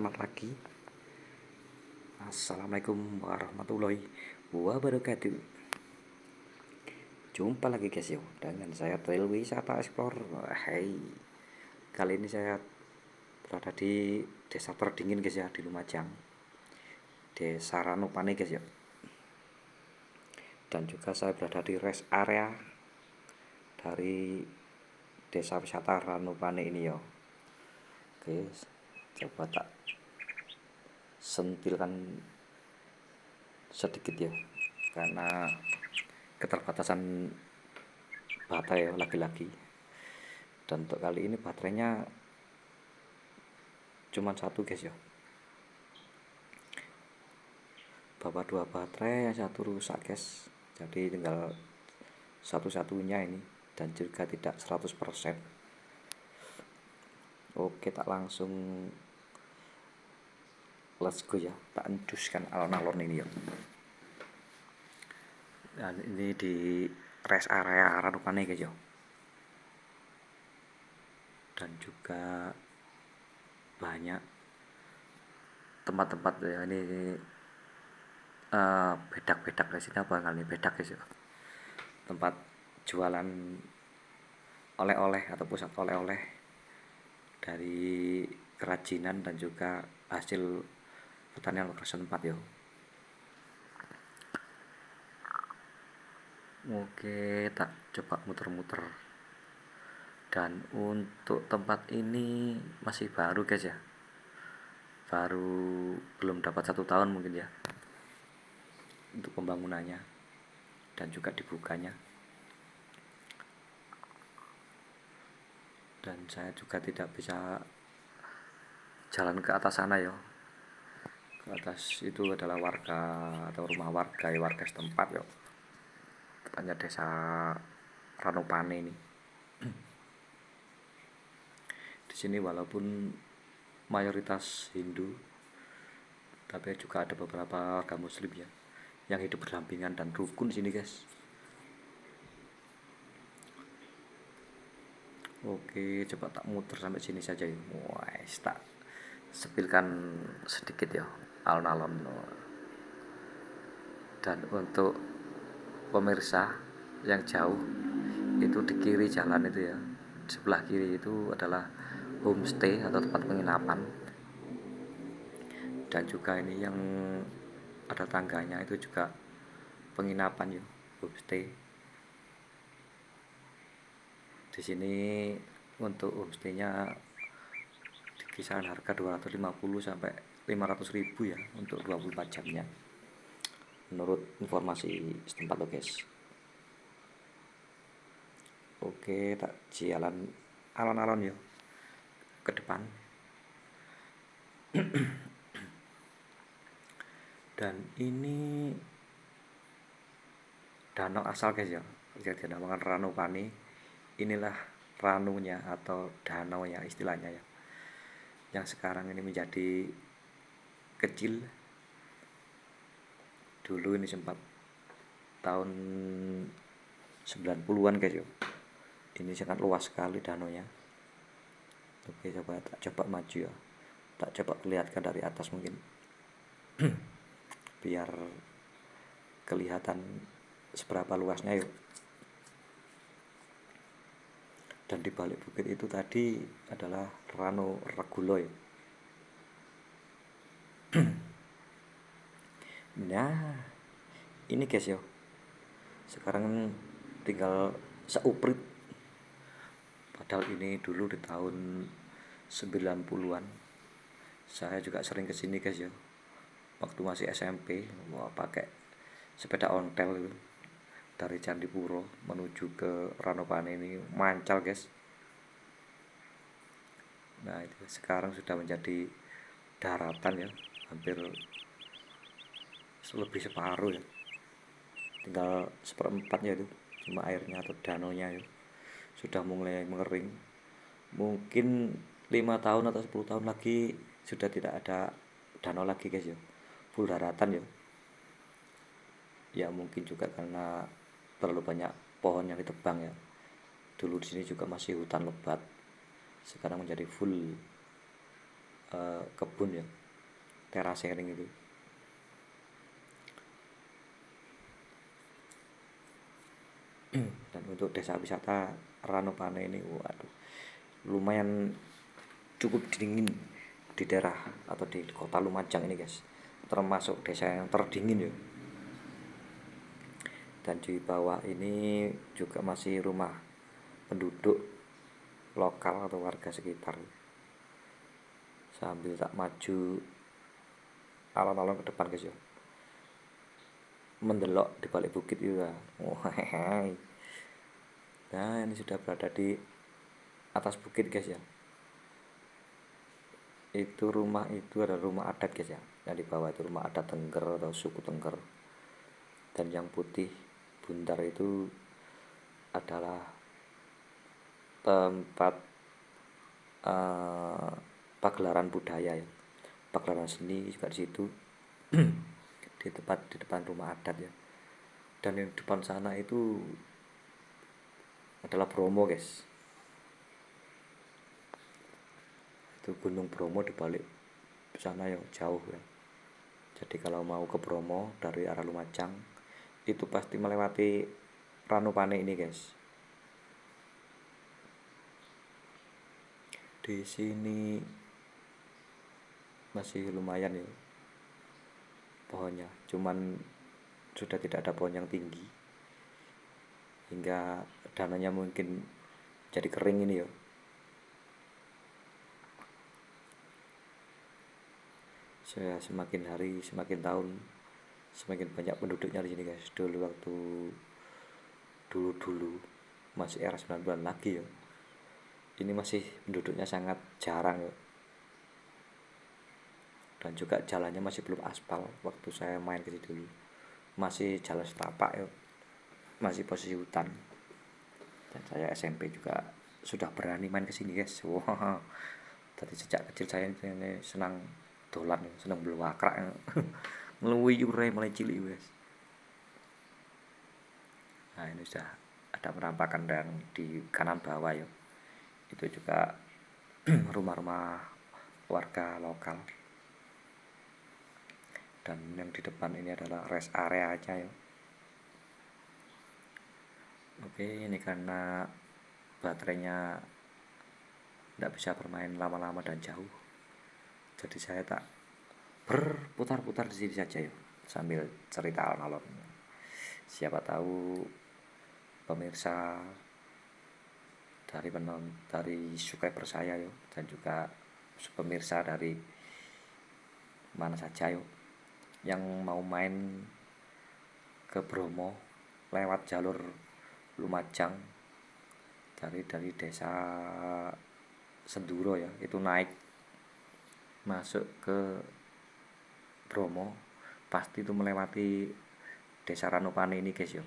selamat pagi. Assalamualaikum warahmatullahi wabarakatuh. Jumpa lagi guys yo dengan saya Trail Wisata Explore. Hai. Kali ini saya berada di desa terdingin guys ya, di Lumajang. Desa Ranupane guys ya. Dan juga saya berada di rest area dari desa wisata Ranupane ini yo. Oke, coba tak sentilkan sedikit ya, karena keterbatasan baterai ya, lagi-lagi. Dan untuk kali ini baterainya cuma satu guys ya, bawa dua baterai, yang satu rusak guys, jadi tinggal satu-satunya ini, dan juga tidak 100%. Oke, tak langsung let's go ya, tak enduskan alon-alon ini ya. Dan ini di rest area Ranupane guys ya. Dan juga banyak tempat-tempat ya, ini bedak-bedak di sini, apa kali bedak guys ya, tempat jualan oleh-oleh atau pusat oleh-oleh dari kerajinan dan juga hasil pertanian lokal setempat yo. Oke, tak coba muter-muter. Dan untuk tempat ini masih baru guys ya, baru belum dapat 1 tahun mungkin ya untuk pembangunannya dan juga dibukanya. Dan saya juga tidak bisa jalan ke atas sana ya. Ke atas itu adalah warga atau rumah warga ya, warga setempat ya. Tepatnya desa Ranupane ini. Di sini walaupun mayoritas Hindu, tapi juga ada beberapa warga Muslim ya yang hidup berdampingan dan rukun di sini guys. Oke, coba tak muter sampai sini saja ya. Wah, tak sepilkan sedikit ya alon-alon. Dan untuk pemirsa yang jauh, itu di kiri jalan itu ya, sebelah kiri itu adalah homestay atau tempat penginapan. Dan juga ini yang ada tangganya itu juga penginapan ya, homestay. Di sini untuk homestaynya di kisaran harga 250 sampai 500.000 ya untuk 24 jamnya, menurut informasi setempat lo guys. Oke, tak jalan alon-alon ya ke depan. Dan ini danau asal guys ya, yang dinamakan Ranupane. Inilah ranunya atau danau ya istilahnya ya, yang sekarang ini menjadi kecil. Dulu ini sempat tahun 90-an guys ya, ini sangat luas sekali danaunya. Oke, coba maju ya, tak coba kelihatan dari atas mungkin biar kelihatan seberapa luasnya yuk. Dan di balik bukit itu tadi adalah Rano Regulo ya. Nah, ini guys yo, sekarang tinggal seuprit. Padahal ini dulu di tahun 90-an saya juga sering kesini guys ya, waktu masih SMP. Wah, pakai sepeda ontel itu dari Candipuro menuju ke Ranupane ini mancal guys. Nah, itu sekarang sudah menjadi daratan ya, hampir lebih separuh ya, tinggal seperempatnya itu cuma airnya atau danaunya ya sudah mulai mengering. Mungkin 5 tahun atau 10 tahun lagi sudah tidak ada danau lagi guys ya, full daratan ya. Ya mungkin juga karena terlalu banyak pohon yang ditebang ya. Dulu di sini juga masih hutan lebat, sekarang menjadi full kebun ya, terasering itu. Dan untuk desa wisata Ranupane ini, waduh, lumayan cukup dingin di daerah atau di kota Lumajang ini guys, termasuk desa yang terdingin ya. Dan di bawah ini juga masih rumah penduduk lokal atau warga sekitar. Sambil tak maju alon-alon ke depan guys ya, mendelok di balik bukit itu ya. Nah ini sudah berada di atas bukit guys ya. Itu rumah itu adalah rumah adat guys ya, yang di bawah itu rumah adat Tengger atau suku Tengger. Dan yang putih bundar itu adalah tempat pagelaran budaya ya, pagelaran seni juga di situ. Di depan rumah adat ya. Dan yang depan sana itu adalah Bromo guys. Itu Gunung Bromo di balik sana yang jauh ya. Jadi kalau mau ke Bromo dari arah Lumajang itu pasti melewati Ranupane ini guys. Di sini masih lumayan ya pohonnya, cuman sudah tidak ada pohon yang tinggi hingga dananya mungkin jadi kering ini ya. Saya semakin hari semakin tahun semakin banyak penduduknya di sini guys. Dulu waktu dulu masih era 90-an lagi ya, ini masih penduduknya sangat jarang ya. Dan juga jalannya masih belum aspal waktu saya main ke situ dulu, masih jalan setapak ya, masih posisi hutan. Dan saya SMP juga sudah berani main ke sini guys. Wow. Tadi sejak kecil saya ini senang dolan, senang belwakrak, ngeluyur mulai cilik guys. Nah ini sudah ada penampakan dan di kanan bawah ya, itu juga rumah-rumah warga lokal. Dan yang di depan ini adalah rest area aja ya. Oke, ini karena baterainya tidak bisa bermain lama-lama dan jauh, jadi saya tak berputar-putar di sini saja ya, sambil cerita alon-alon. Siapa tahu pemirsa dari subscriber saya yo, dan juga pemirsa dari mana saja yo, yang mau main ke Bromo lewat jalur Lumajang dari desa Senduro ya, itu naik masuk ke Bromo pasti itu melewati desa Ranupane ini guys yo.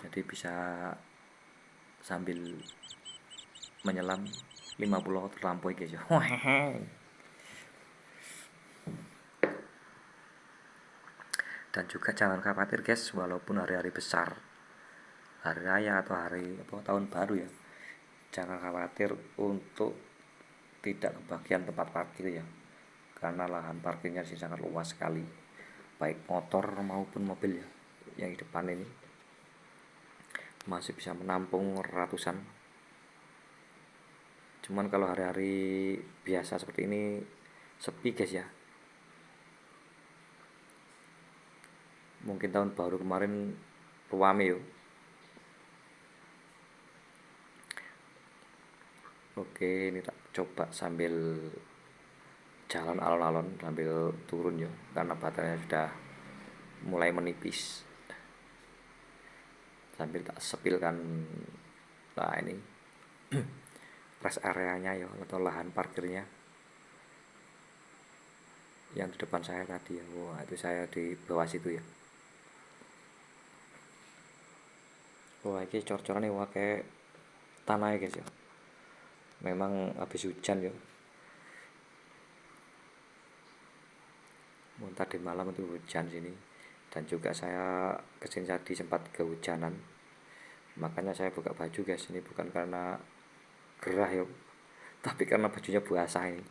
Jadi bisa sambil menyelam 50 terlampaui guys yo. Dan juga jangan khawatir guys, walaupun hari-hari besar, hari raya atau hari tahun baru ya, jangan khawatir untuk tidak kebagian tempat parkir ya, karena lahan parkirnya sih sangat luas sekali, baik motor maupun mobil ya. Yang di depan ini masih bisa menampung ratusan. Cuman kalau hari-hari biasa seperti ini sepi guys ya. Mungkin tahun baru kemarin ruame yo. Oke, ini tak coba sambil jalan alon-alon sambil turun yo, karena baterainya sudah mulai menipis. Sambil tak sepilkan, nah ini rest areanya yo, atau lahan parkirnya yang di depan saya tadi ya. Wah, itu saya di bawah situ ya. Wah, ini cor-coran nih, wah kayak tanah ya guys ya. Memang habis hujan ya. Tadi malam itu hujan sini. Dan juga saya kesini tadi sempat kehujanan. Makanya saya buka baju guys, ini bukan karena gerah ya, tapi karena bajunya basah ini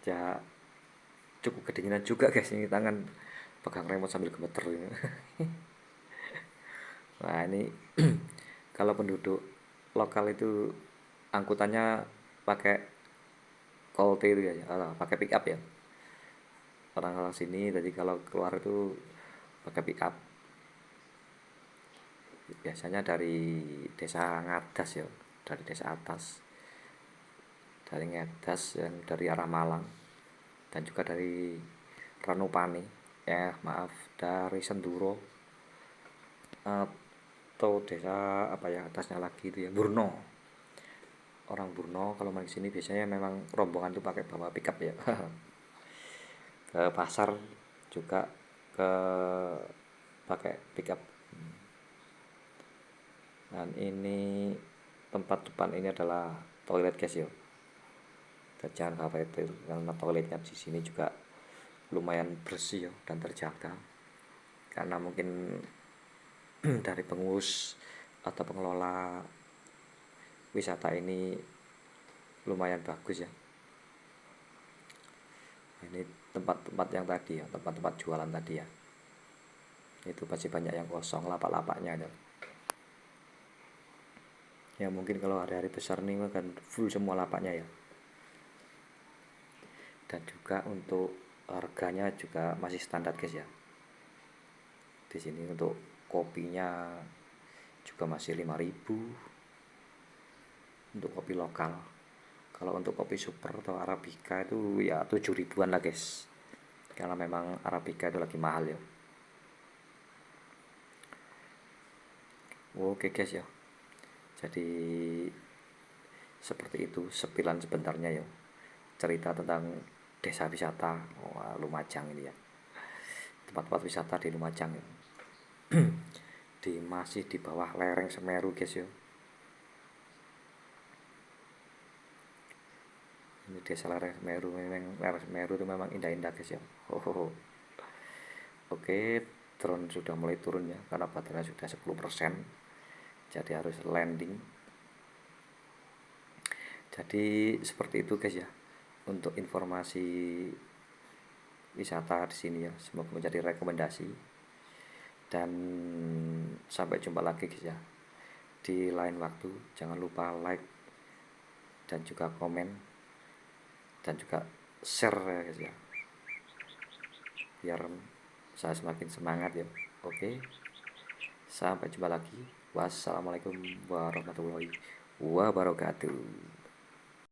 ya cukup kedinginan juga guys, ini tangan pegang remote sambil gemeter ini. Nah ini kalau penduduk lokal itu angkutannya pakai Colt itu ya, pakai pick up ya. Orang-orang sini tadi kalau keluar itu pakai pick up. Biasanya dari desa ngadas ya, dari desa atas, dari ngadas yang dari arah Malang, dan juga dari Ranupani, maaf, dari Senduro, atau desa apa ya atasnya lagi itu ya, Burno. Orang Burno kalau main sini biasanya memang rombongan tuh pakai bawa pickup ya. Ke pasar juga ke pakai pickup. Dan ini tempat depan ini adalah toilet guys ya. Dan jangan khawatir karena toiletnya di sini juga lumayan bersih ya dan terjaga. Karena mungkin dari pengurus atau pengelola wisata ini lumayan bagus ya. Ini tempat-tempat yang tadi ya, tempat-tempat jualan tadi ya, itu pasti banyak yang kosong, lapak-lapaknya ada. Ya mungkin kalau hari-hari besar nih kan full semua lapaknya ya. Dan juga untuk harganya juga masih standar guys ya. Di sini untuk kopinya juga masih 5.000 untuk kopi lokal. Kalau untuk kopi super atau arabica itu ya 7.000-an lah guys. Karena memang arabica itu lagi mahal ya. Oke guys ya. Jadi seperti itu sepilan sebentarnya ya. Cerita tentang desa wisata Lumajang ini ya. Tempat-tempat wisata di Lumajang ya. Masih di bawah lereng Semeru guys ya. Ini desa lereng Semeru, memang lereng Semeru itu memang indah-indah guys ya. Oke, drone sudah mulai turun ya karena baterainya sudah 10%. Jadi harus landing. Jadi seperti itu guys ya untuk informasi wisata di sini ya. Semoga menjadi rekomendasi. Dan sampai jumpa lagi guys ya di lain waktu. Jangan lupa like dan juga komen dan juga share ya guys ya, biar saya semakin semangat ya. Oke, sampai jumpa lagi. Wassalamualaikum warahmatullahi wabarakatuh.